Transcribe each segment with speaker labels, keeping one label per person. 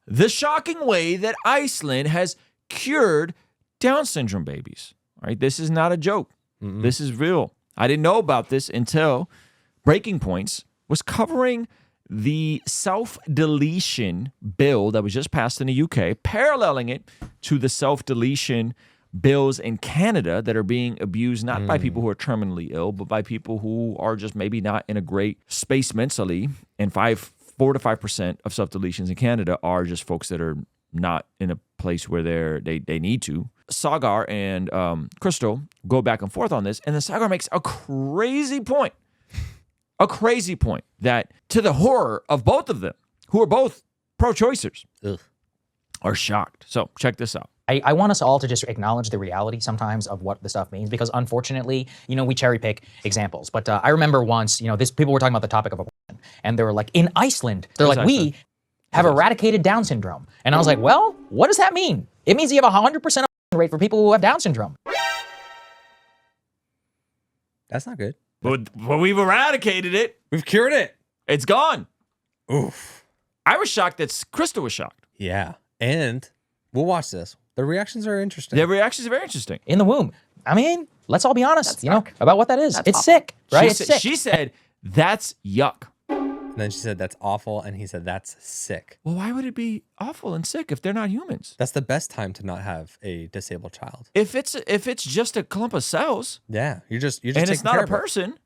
Speaker 1: the shocking way that Iceland has cured Down syndrome babies. All right, this is not a joke. This is real. I didn't know about this until Breaking Points was covering the self-deletion bill that was just passed in the UK, paralleling it to the self-deletion bills in Canada that are being abused not by people who are terminally ill, but by people who are just maybe not in a great space mentally. And 4 to 5% of self-deletions in Canada are just folks that are not in a place where they need to. Sagar and Crystal go back and forth on this, and then Sagar makes a crazy point that to the horror of both of them, who are both pro-choicers, are shocked. So check this out.
Speaker 2: I want us all to just acknowledge the reality sometimes of what the stuff means, because unfortunately, we cherry pick examples. But I remember once, people were talking about the topic of abortion, and they were like, in Iceland, they're like, we have eradicated Down syndrome. And I was like, well, what does that mean? It means you have a 100% abortion rate for people who have Down syndrome.
Speaker 3: That's not good.
Speaker 1: But we've eradicated it.
Speaker 3: We've cured it.
Speaker 1: It's gone.
Speaker 3: Oof.
Speaker 1: I was shocked that Crystal was shocked.
Speaker 3: Yeah. And we'll watch this. The reactions are interesting.
Speaker 1: Their reactions are very interesting.
Speaker 2: In the womb. I mean, let's all be honest, about what that is. It's
Speaker 4: awful.
Speaker 2: sick, right? It's sick.
Speaker 1: She said, that's yuck.
Speaker 3: And then she said, that's awful. And he said, that's sick.
Speaker 1: Well, why would it be awful and sick if they're not humans?
Speaker 3: That's the best time to not have a disabled child.
Speaker 1: If it's just a clump of cells,
Speaker 3: Yeah. You're just
Speaker 1: and
Speaker 3: taking
Speaker 1: it's not
Speaker 3: care
Speaker 1: a
Speaker 3: of it.
Speaker 1: person,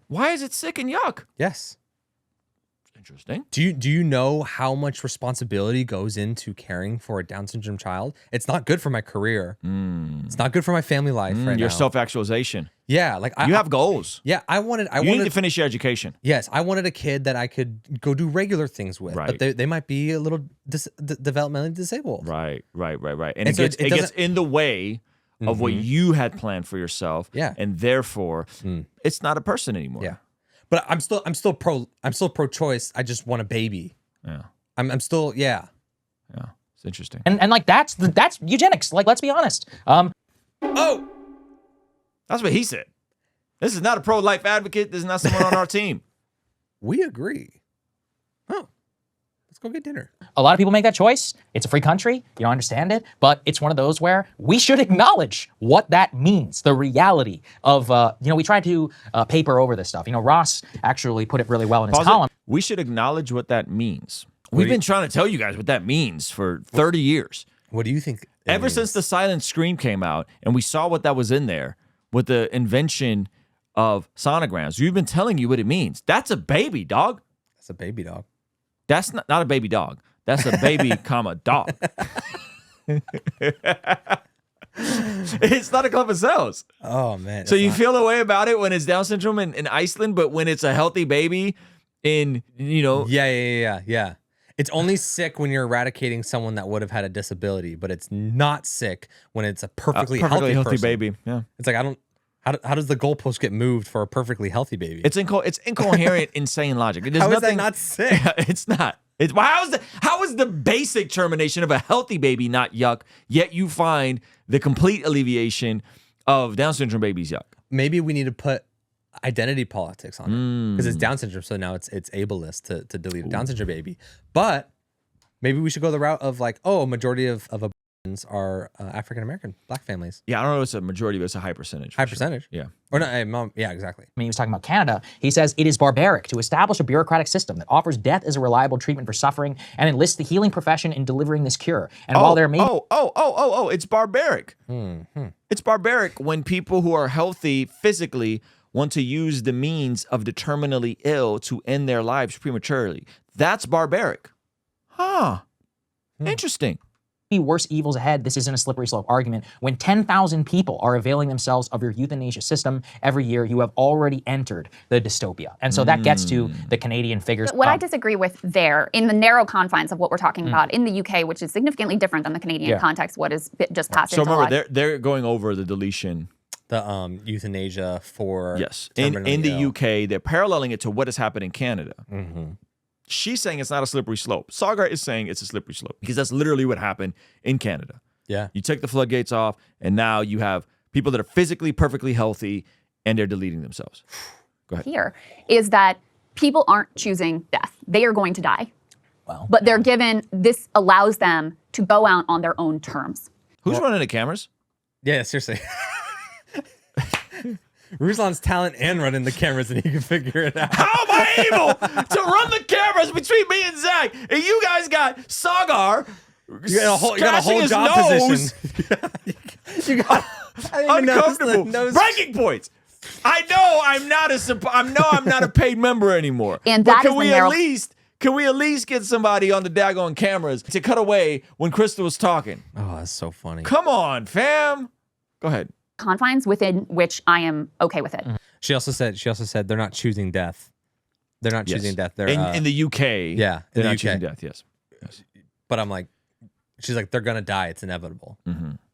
Speaker 1: why is it sick and yuck?
Speaker 3: Yes.
Speaker 1: Interesting.
Speaker 3: Do you know how much responsibility goes into caring for a Down syndrome child? It's not good for my career. It's not good for my family life right now.
Speaker 1: Your self-actualization.
Speaker 3: Yeah, like
Speaker 1: You have goals.
Speaker 3: Yeah, I wanted
Speaker 1: You need to finish your education.
Speaker 3: Yes, I wanted a kid that I could go do regular things with,
Speaker 1: Right.
Speaker 3: but they might be a little developmentally disabled.
Speaker 1: Right. And
Speaker 3: And
Speaker 1: it
Speaker 3: so
Speaker 1: gets
Speaker 3: it
Speaker 1: it gets
Speaker 3: doesn't-
Speaker 1: in the way of what you had planned for yourself.
Speaker 3: Yeah.
Speaker 1: And therefore, it's not a person anymore.
Speaker 3: Yeah, but I'm still pro-choice. I just want a baby.
Speaker 1: Yeah.
Speaker 3: I'm still
Speaker 1: Yeah. It's interesting.
Speaker 2: And like that's eugenics. Like, let's be honest.
Speaker 3: Oh,
Speaker 1: That's what he said. This is not a pro-life advocate. This is not someone on our team.
Speaker 3: we agree. Oh, let's go get dinner.
Speaker 2: A lot of people make that choice. It's a free country. You don't understand it. But it's one of those where we should acknowledge what that means, the reality of, we try to paper over this stuff. Ross actually put it really well in his column.
Speaker 1: We should acknowledge what that means. We've been trying to tell you guys what that means for 30 years.
Speaker 3: What do you think?
Speaker 1: Ever since the silent scream came out and we saw what that was in there with the invention of sonograms, we've been telling you what it means. That's a baby, dog.
Speaker 3: That's a baby dog.
Speaker 1: That's not a baby dog. That's a baby, comma, dog. It's not a clump of cells.
Speaker 3: Oh, man.
Speaker 1: So you feel a way about it when it's Down syndrome in Iceland, but when it's a healthy baby in,
Speaker 3: Yeah. It's only sick when you're eradicating someone that would have had a disability, but it's not sick when it's a perfectly healthy person.
Speaker 1: baby. Yeah.
Speaker 3: It's like, how does the goalpost get moved for a perfectly healthy baby?
Speaker 1: It's incoherent, insane logic. There's
Speaker 3: How is
Speaker 1: nothing,
Speaker 3: that not sick?
Speaker 1: It's not. How is the basic termination of a healthy baby not yuck, yet you find the complete alleviation of Down syndrome babies yuck?
Speaker 3: Maybe we need to put identity politics on it because it's Down syndrome, so now it's ableist to delete a Down syndrome baby. But maybe we should go the route of like, a majority of abortions are African American Black families.
Speaker 1: Yeah, I don't know if it's a majority, but it's a high percentage.
Speaker 3: High percentage.
Speaker 1: Yeah.
Speaker 3: Or not? Yeah, exactly.
Speaker 2: I mean, he was talking about Canada. He says it is barbaric to establish a bureaucratic system that offers death as a reliable treatment for suffering and enlists the healing profession in delivering this cure. And while there may
Speaker 1: it's barbaric. It's barbaric when people who are healthy physically want to use the means of the terminally ill to end their lives prematurely. That's barbaric. Interesting.
Speaker 2: be worse evils ahead, this isn't a slippery slope argument. When 10,000 people are availing themselves of your euthanasia system every year, you have already entered the dystopia. And so that gets to the Canadian figures.
Speaker 4: What I disagree with there, in the narrow confines of what we're talking about in the UK, which is significantly different than the Canadian context, what is just passed into law.
Speaker 1: So remember, they're going over the deletion.
Speaker 3: The euthanasia for
Speaker 1: in the UK, they're paralleling it to what has happened in Canada. She's saying it's not a slippery slope. Sagar is saying it's a slippery slope because that's literally what happened in Canada.
Speaker 3: Yeah.
Speaker 1: You take the floodgates off, and now you have people that are physically perfectly healthy, and they're deleting themselves. Go ahead.
Speaker 4: Here is that people aren't choosing death. They are going to die.
Speaker 2: Well,
Speaker 4: but they're given, this allows them to go out on their own terms.
Speaker 1: Who's running the cameras?
Speaker 3: Yeah, seriously. Ruslan's talent and running the cameras, and he can figure it out.
Speaker 1: How am I able to run the cameras between me and Zach? And you guys got Sagar
Speaker 3: You got a whole
Speaker 1: his
Speaker 3: job
Speaker 1: nose,
Speaker 3: position. you got
Speaker 1: uncomfortable. Breaking points. I know I'm not a paid member anymore.
Speaker 4: And
Speaker 1: but
Speaker 4: that
Speaker 1: can
Speaker 4: is
Speaker 1: we
Speaker 4: the narrow-
Speaker 1: can we at least get somebody on the daggone cameras to cut away when Krista was talking?
Speaker 3: Oh, that's so funny.
Speaker 1: Come on, fam. Go ahead.
Speaker 4: Confines within which I am okay with it.
Speaker 3: She also said they're not choosing death. They're not choosing death. They're
Speaker 1: in the UK.
Speaker 3: Yeah, in
Speaker 1: they're
Speaker 3: the
Speaker 1: not
Speaker 3: UK.
Speaker 1: choosing death. Yes.
Speaker 3: But I'm like, she's like, they're gonna die. It's inevitable.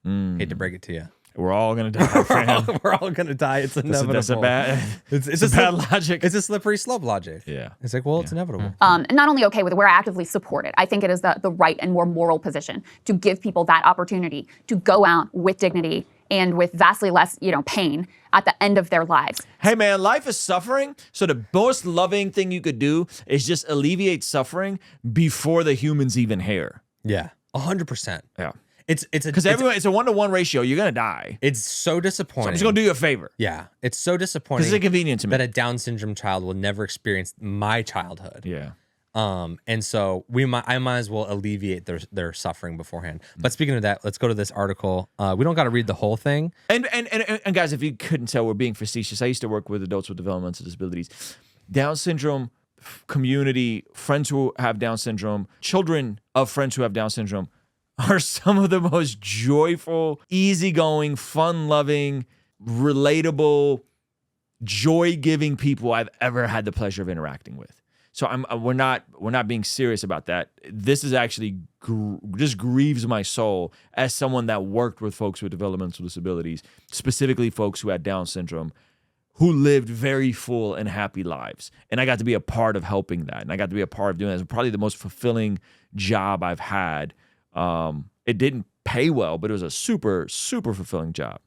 Speaker 3: Hate to break it to you.
Speaker 1: We're all gonna die, fam.
Speaker 3: We're all gonna die. It's inevitable.
Speaker 1: That's a bad.
Speaker 3: It's
Speaker 1: a bad logic.
Speaker 3: It's a slippery slope logic.
Speaker 1: Yeah.
Speaker 3: It's like, well, it's inevitable.
Speaker 4: And not only okay with it, we're actively support it. I think it is the right and more moral position to give people that opportunity to go out with dignity and with vastly less, pain at the end of their lives.
Speaker 1: Hey man, life is suffering. So the most loving thing you could do is just alleviate suffering before the humans even here.
Speaker 3: Yeah, 100%.
Speaker 1: Yeah.
Speaker 3: It's
Speaker 1: Because everyone, it's a 1-to-1 ratio. You're gonna die.
Speaker 3: It's so disappointing.
Speaker 1: So I'm just gonna do you a favor.
Speaker 3: Yeah, it's so disappointing.
Speaker 1: Because it's inconvenient to me.
Speaker 3: that a Down syndrome child will never experience my childhood.
Speaker 1: Yeah.
Speaker 3: And so I might as well alleviate their suffering beforehand. But speaking of that, let's go to this article. We don't got to read the whole thing.
Speaker 1: And guys, if you couldn't tell, we're being facetious. I used to work with adults with developmental disabilities, Down syndrome community, friends who have Down syndrome, children of friends who have Down syndrome, are some of the most joyful, easygoing, fun-loving, relatable, joy-giving people I've ever had the pleasure of interacting with. So we're not being serious about that. This is actually just grieves my soul as someone that worked with folks with developmental disabilities, specifically folks who had Down syndrome, who lived very full and happy lives. And I got to be a part of helping that. And I got to be a part of doing that. It's probably the most fulfilling job I've had. It didn't pay well, but it was a super, super fulfilling job.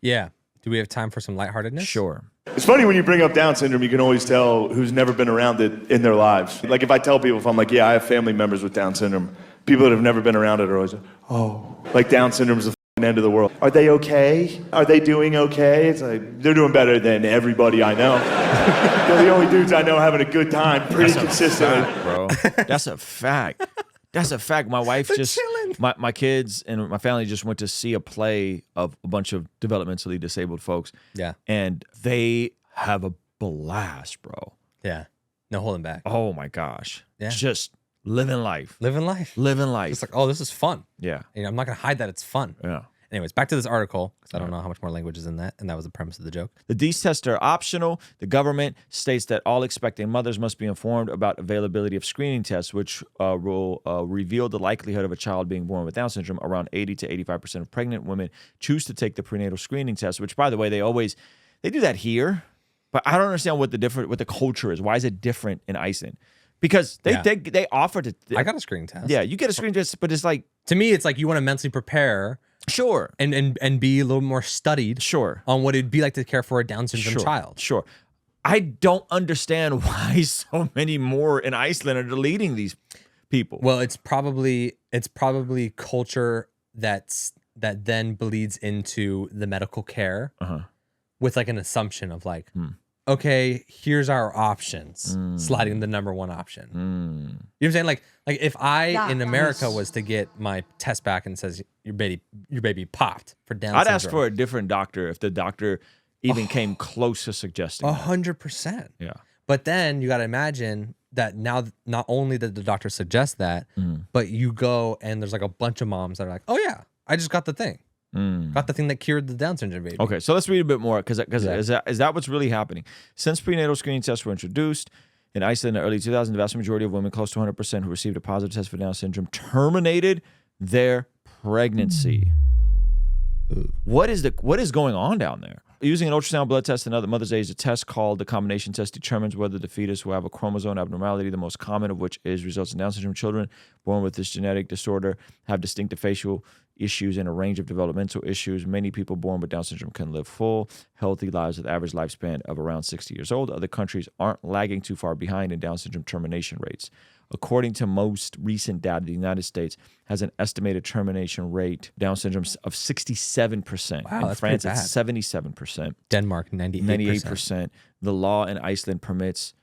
Speaker 3: Yeah. Do we have time for some lightheartedness?
Speaker 1: Sure.
Speaker 5: It's funny when you bring up Down syndrome, you can always tell who's never been around it in their lives. Like if I tell people, if I'm like, yeah, I have family members with Down syndrome, people that have never been around it are always like, oh, like Down syndrome is the end of the world. Are they okay? Are they doing okay? It's like, they're doing better than everybody I know. They're the only dudes I know having a good time pretty consistently.
Speaker 1: Fact, bro. That's a fact. That's a fact. My wife my kids and my family just went to see a play of a bunch of developmentally disabled folks.
Speaker 3: Yeah.
Speaker 1: And they have a blast, bro.
Speaker 3: Yeah. No holding back.
Speaker 1: Oh my gosh.
Speaker 3: Yeah.
Speaker 1: Just living life.
Speaker 3: Living life.
Speaker 1: Living life.
Speaker 3: It's like, oh, this is fun.
Speaker 1: Yeah.
Speaker 3: And I'm not going to hide that it's fun.
Speaker 1: Yeah.
Speaker 3: Anyways, back to this article, because I don't know how much more language is in that, and that was the premise of the joke.
Speaker 1: The these tests are optional. The government states that all expecting mothers must be informed about availability of screening tests, which will reveal the likelihood of a child being born with Down syndrome. Around 80 to 85% of pregnant women choose to take the prenatal screening test, which, by the way, they do that here, but I don't understand what the culture is. Why is it different in Iceland? Because they offer to.
Speaker 3: I got a screening test.
Speaker 1: Yeah, you get a screening test, but it's like,
Speaker 3: to me, it's like you want to mentally prepare.
Speaker 1: Sure.
Speaker 3: And be a little more studied.
Speaker 1: Sure.
Speaker 3: On what it'd be like to care for a Down syndrome child.
Speaker 1: Sure. I don't understand why so many more in Iceland are deleting these people.
Speaker 3: Well, it's probably culture that then bleeds into the medical care with like an assumption of like, okay, here's our options, sliding the number one option. You know what I'm saying? Like if I in America was to get my test back and it says your baby popped for Down syndrome.
Speaker 1: I'd ask for a different doctor if the doctor even came close to suggesting
Speaker 3: 100%.
Speaker 1: Yeah.
Speaker 3: But then you got to imagine that now not only did the doctor suggest that, but you go and there's like a bunch of moms that are like, oh yeah, I just got the thing. Got the thing that cured the Down syndrome baby.
Speaker 1: Okay, so let's read a bit more because is that what's really happening? Since prenatal screening tests were introduced in Iceland in the early 2000s, the vast majority of women, close to 100%, who received a positive test for Down syndrome, terminated their pregnancy. What is going on down there? Using an ultrasound, blood test, and other mother's age, a test called the combination test determines whether the fetus will have a chromosome abnormality, the most common of which results in Down syndrome. Children born with this genetic disorder have distinctive facial issues and a range of developmental issues. Many people born with Down syndrome can live full, healthy lives with average lifespan of around 60 years old. Other countries aren't lagging too far behind in Down syndrome termination rates. According to most recent data, the United States has an estimated termination rate, Down syndrome, of 67%.
Speaker 3: Wow,
Speaker 1: in
Speaker 3: that's
Speaker 1: France,
Speaker 3: pretty
Speaker 1: it's 77%.
Speaker 3: Denmark, 98%.
Speaker 1: 98%. The law in Iceland permits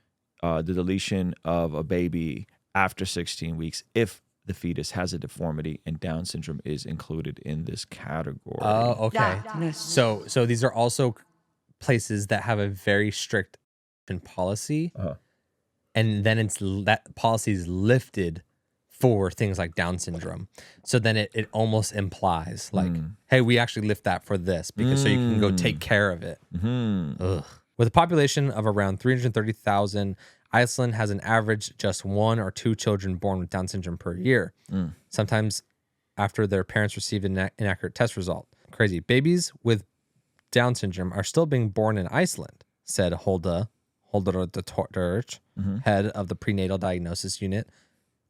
Speaker 1: the deletion of a baby after 16 weeks if the fetus has a deformity, and Down syndrome is included in this category.
Speaker 3: Oh, okay. So these are also places that have a very strict policy, and then that policy is lifted for things like Down syndrome. So then it almost implies like, hey, we actually lift that for this because so you can go take care of it. Ugh. With a population of around 330,000, Iceland has an average just 1 or 2 children born with Down syndrome per year, sometimes after their parents received an inaccurate test result. Crazy. Babies with Down syndrome are still being born in Iceland, said Holda Torch, head of the prenatal diagnosis unit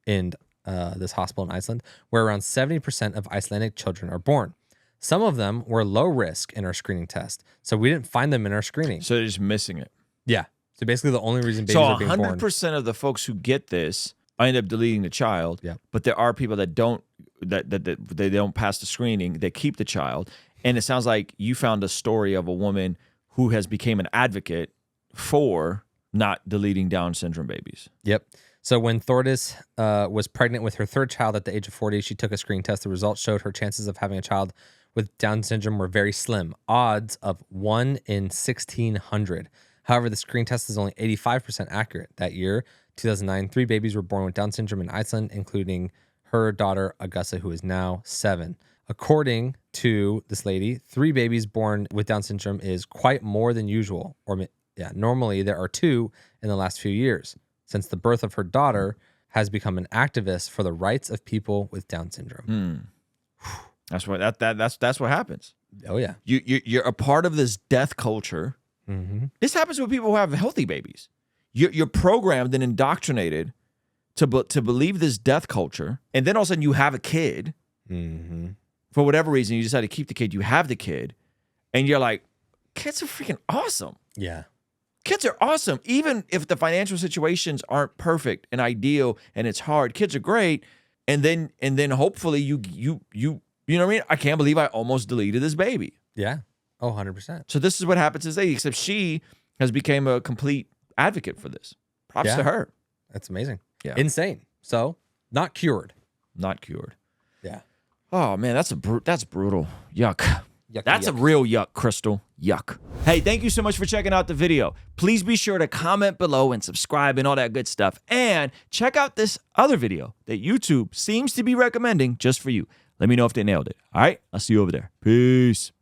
Speaker 3: in this hospital in Iceland, where around 70% of Icelandic children are born. Some of them were low risk in our screening test, so we didn't find them in our screening.
Speaker 1: So they're just missing it.
Speaker 3: Yeah. So basically the only reason babies
Speaker 1: So
Speaker 3: are being born.
Speaker 1: 100% of the folks who get this end up deleting the child, but there are people that don't, that they don't pass the screening, they keep the child. And it sounds like you found a story of a woman who has became an advocate for not deleting Down syndrome babies.
Speaker 3: Yep. So when Thordis was pregnant with her 3rd child at the age of 40, she took a screening test. The results showed her chances of having a child with Down syndrome were very slim, odds of 1 in 1,600. However, the screening test is only 85% accurate. That year, 2009, 3 babies were born with Down syndrome in Iceland, including her daughter, Augusta, who is now 7. According to this lady, 3 babies born with Down syndrome is quite more than usual. Normally there are 2 in the last few years. Since the birth of her daughter, has become an activist for the rights of people with Down syndrome.
Speaker 1: That's what that's what happens.
Speaker 3: Oh yeah,
Speaker 1: you're a part of this death culture. This happens with people who have healthy babies. You're programmed and indoctrinated to believe this death culture, and then all of a sudden you have a kid. For whatever reason, you decide to keep the kid. You have the kid, and you're like, kids are freaking awesome.
Speaker 3: Yeah.
Speaker 1: Kids are awesome. Even if the financial situations aren't perfect and ideal and it's hard, kids are great. And then hopefully you know what I mean? I can't believe I almost deleted this baby.
Speaker 3: Yeah. Oh, 100%.
Speaker 1: So this is what happens today, except she has become a complete advocate for this. Props to her.
Speaker 3: That's amazing.
Speaker 1: Yeah.
Speaker 3: Insane. So not cured.
Speaker 1: Not cured.
Speaker 3: Yeah.
Speaker 1: Oh man, that's brutal. Yuck.
Speaker 3: Yucky,
Speaker 1: That's a real yuck, Crystal. Yuck. Hey, thank you so much for checking out the video. Please be sure to comment below and subscribe and all that good stuff. And check out this other video that YouTube seems to be recommending just for you. Let me know if they nailed it. All right? I'll see you over there. Peace.